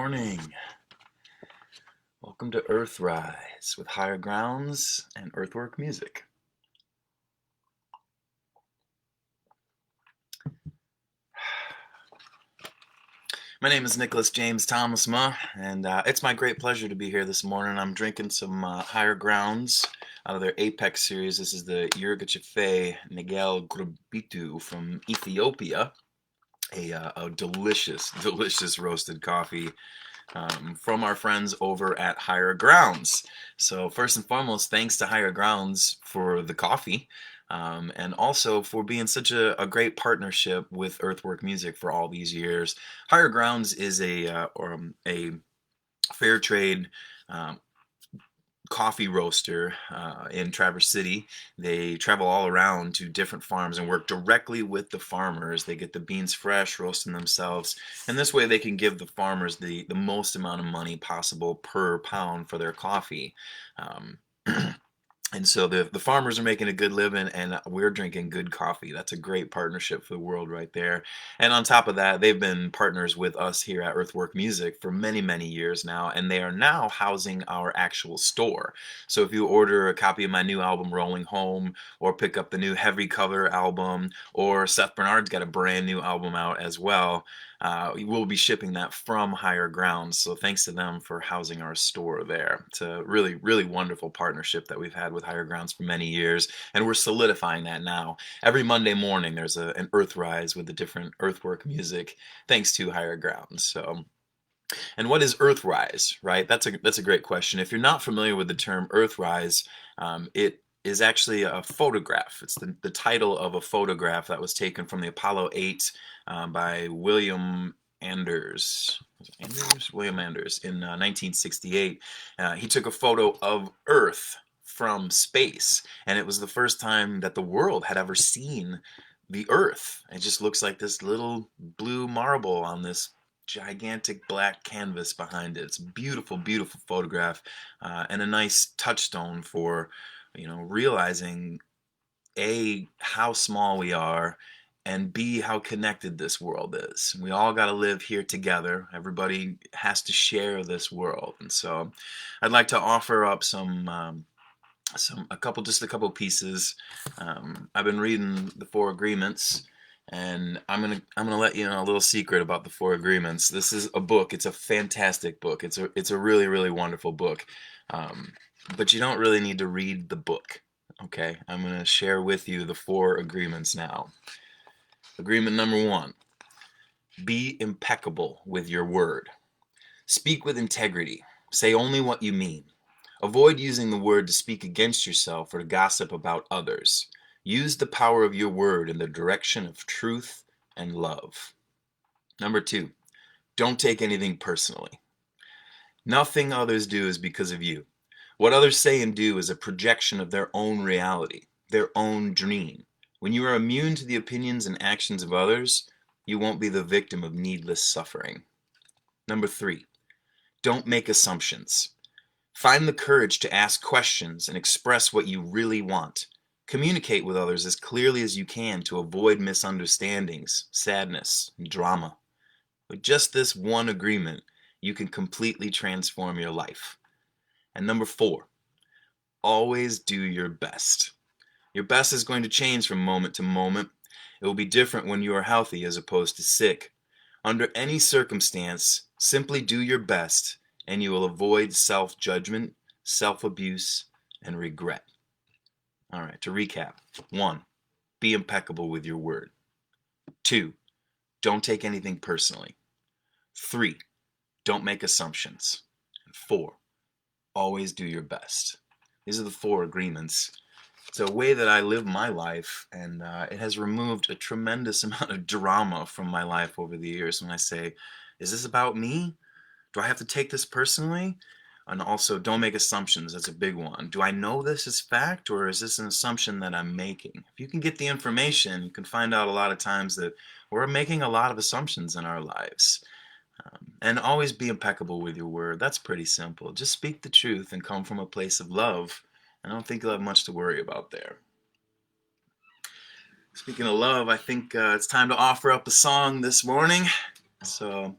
morning. Welcome to Earthrise with Higher Grounds and Earthwork music. My name is Nicholas James Thomasma, and it's my great pleasure to be here this morning. I'm drinking some Higher Grounds out of their Apex series. This is the Yirgacheffe Nigel Grubitu from Ethiopia. A delicious, delicious roasted coffee from our friends over at Higher Grounds. So first and foremost, thanks to Higher Grounds for the coffee, and also for being such a great partnership with Earthwork Music for all these years. Higher Grounds is a fair trade coffee roaster in Traverse City. They travel all around to different farms and work directly with the farmers. They get the beans fresh, roasting themselves, and this way they can give the farmers the most amount of money possible per pound for their coffee. And so the farmers are making a good living, and we're drinking good coffee. That's a great partnership for the world right there. And on top of that, they've been partners with us here at Earthwork Music for many, many years now, and they are now housing our actual store. So if you order a copy of my new album, Rolling Home, or pick up the new Heavy Cover album, or Seth Bernard's got a brand new album out as well, we'll be shipping that from Higher Grounds. So thanks to them for housing our store there. It's a really, really wonderful partnership that we've had with Higher Grounds for many years, and we're solidifying that now. Every Monday morning there's an Earthrise with the different Earthwork music thanks to Higher Grounds. So, and what is Earthrise, right? That's a great question. If you're not familiar with the term Earthrise, it is actually a photograph. It's the title of a photograph that was taken from the Apollo 8 by William Anders. William Anders in 1968. He took a photo of Earth from space, and it was the first time that the world had ever seen the Earth. It just looks like this little blue marble on this gigantic black canvas behind it. It's a beautiful, beautiful photograph, and a nice touchstone for, realizing A, how small we are, and B, how connected this world is. We all got to live here together. Everybody has to share this world. And so I'd like to offer up a couple pieces. I've been reading the Four Agreements, and I'm gonna let you know a little secret about the Four Agreements. This is a book. It's a fantastic book. It's a really, really wonderful book. But you don't really need to read the book. Okay, I'm gonna share with you the Four Agreements now. Agreement number 1: be impeccable with your word. Speak with integrity. Say only what you mean. Avoid using the word to speak against yourself or to gossip about others. Use the power of your word in the direction of truth and love. Number 2, don't take anything personally. Nothing others do is because of you. What others say and do is a projection of their own reality, their own dream. When you are immune to the opinions and actions of others, you won't be the victim of needless suffering. Number 3, don't make assumptions. Find the courage to ask questions and express what you really want. Communicate with others as clearly as you can to avoid misunderstandings, sadness, and drama. With just this one agreement, you can completely transform your life. And number 4, always do your best. Your best is going to change from moment to moment. It will be different when you are healthy as opposed to sick. Under any circumstance, simply do your best, and you will avoid self-judgment, self-abuse, and regret. All right, to recap. 1, be impeccable with your word. 2, don't take anything personally. 3, don't make assumptions. And 4, always do your best. These are the 4 agreements. It's a way that I live my life, and it has removed a tremendous amount of drama from my life over the years when I say, is this about me? Do I have to take this personally? And also, don't make assumptions. That's a big one. Do I know this is fact, or is this an assumption that I'm making? If you can get the information, you can find out a lot of times that we're making a lot of assumptions in our lives. And always be impeccable with your word. That's pretty simple. Just speak the truth and come from a place of love. I don't think you'll have much to worry about there. Speaking of love, I think it's time to offer up a song this morning. So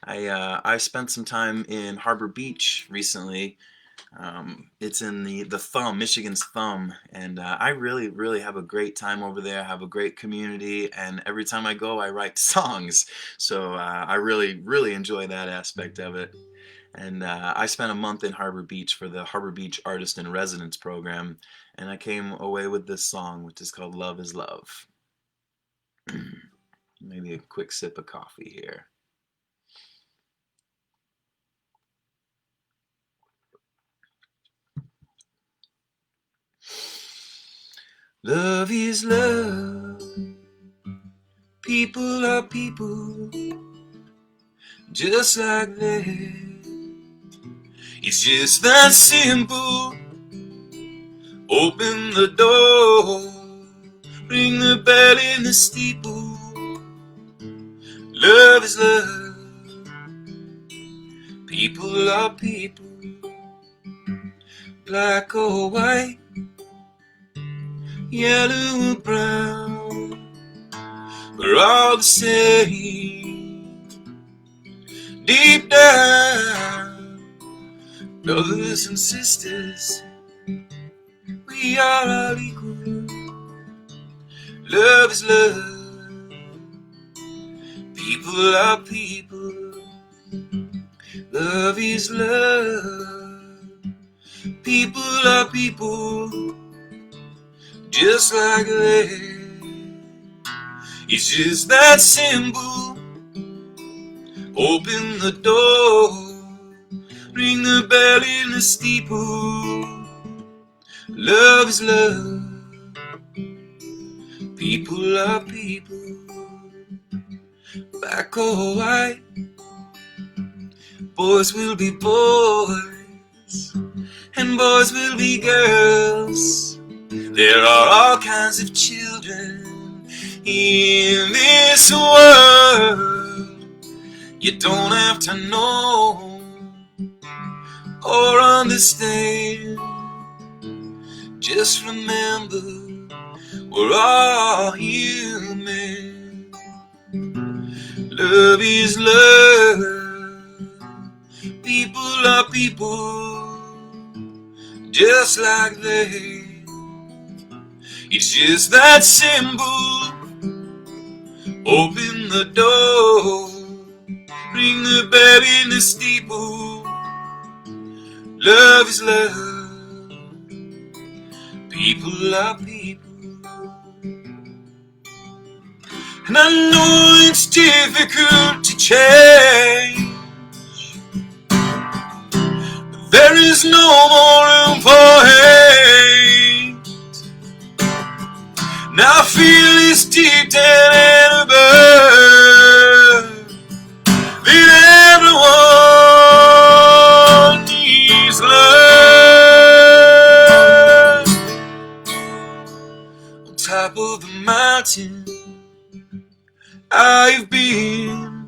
I spent some time in Harbor Beach recently. It's in the Thumb, Michigan's Thumb, and I really have a great time over there. I have a great community, and every time I go, I write songs. So I really enjoy that aspect of it. And I spent a month in Harbor Beach for the Harbor Beach Artist in Residence program, and I came away with this song, which is called "Love Is Love." Maybe a quick sip of coffee here. Love is love. People are people, just like that. It's just that simple. Open the door, ring the bell in the steeple. Love is love. People are people, black or white, yellow or brown. We're all the same. Deep down, brothers and sisters, we are all equal. Love is love. People are people. Love is love. People are people, just like that. It's just that simple. Open the door, ring the bell in the steeple. Love is love. People are people, black or white. Boys will be boys, and boys will be girls. There are all kinds of children in this world. You don't have to know or understand. Just remember, we're all human. Love is love. People are people, just like that. It's just that simple. Open the door, ring the bell in the steeple. Love is love. People are people. And I know it's difficult to change, but there is no more room for hate. Now I feel this deep down in a bird, that everyone needs love. On top of the mountain I've been,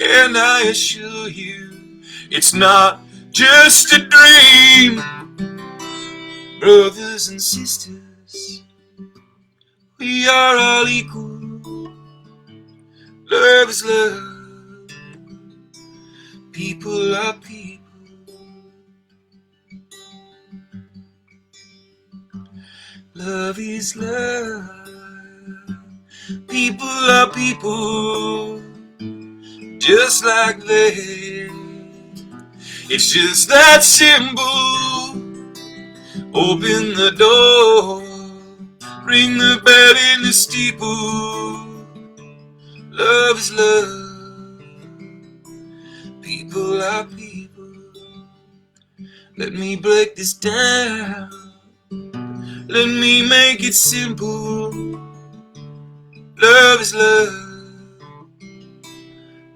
and I assure you, it's not just a dream. Brothers and sisters, we are all equal. Love is love. People are people. Love is love. People are people, just like that. It's just that simple. Open the door, ring the bell in the steeple. Love is love. People are people. Let me break this down. Let me make it simple. Love is love.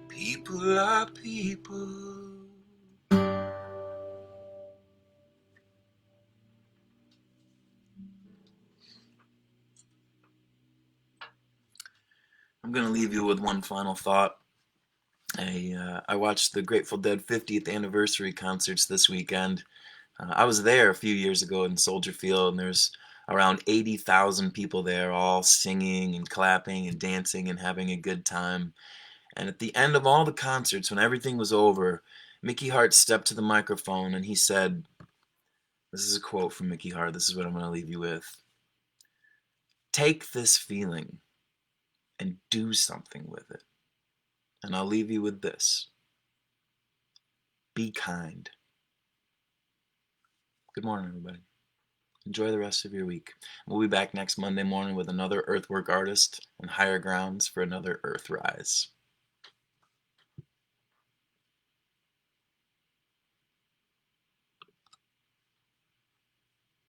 People are people. I'm going to leave you with one final thought. I watched the Grateful Dead 50th anniversary concerts this weekend. I was there a few years ago in Soldier Field, and there's around 80,000 people there, all singing and clapping and dancing and having a good time. And at the end of all the concerts, when everything was over, Mickey Hart stepped to the microphone and he said, this is a quote from Mickey Hart, this is what I'm going to leave you with. Take this feeling and do something with it. And I'll leave you with this. Be kind. Good morning, everybody. Enjoy the rest of your week. We'll be back next Monday morning with another Earthwork artist and higher grounds for another Earthrise.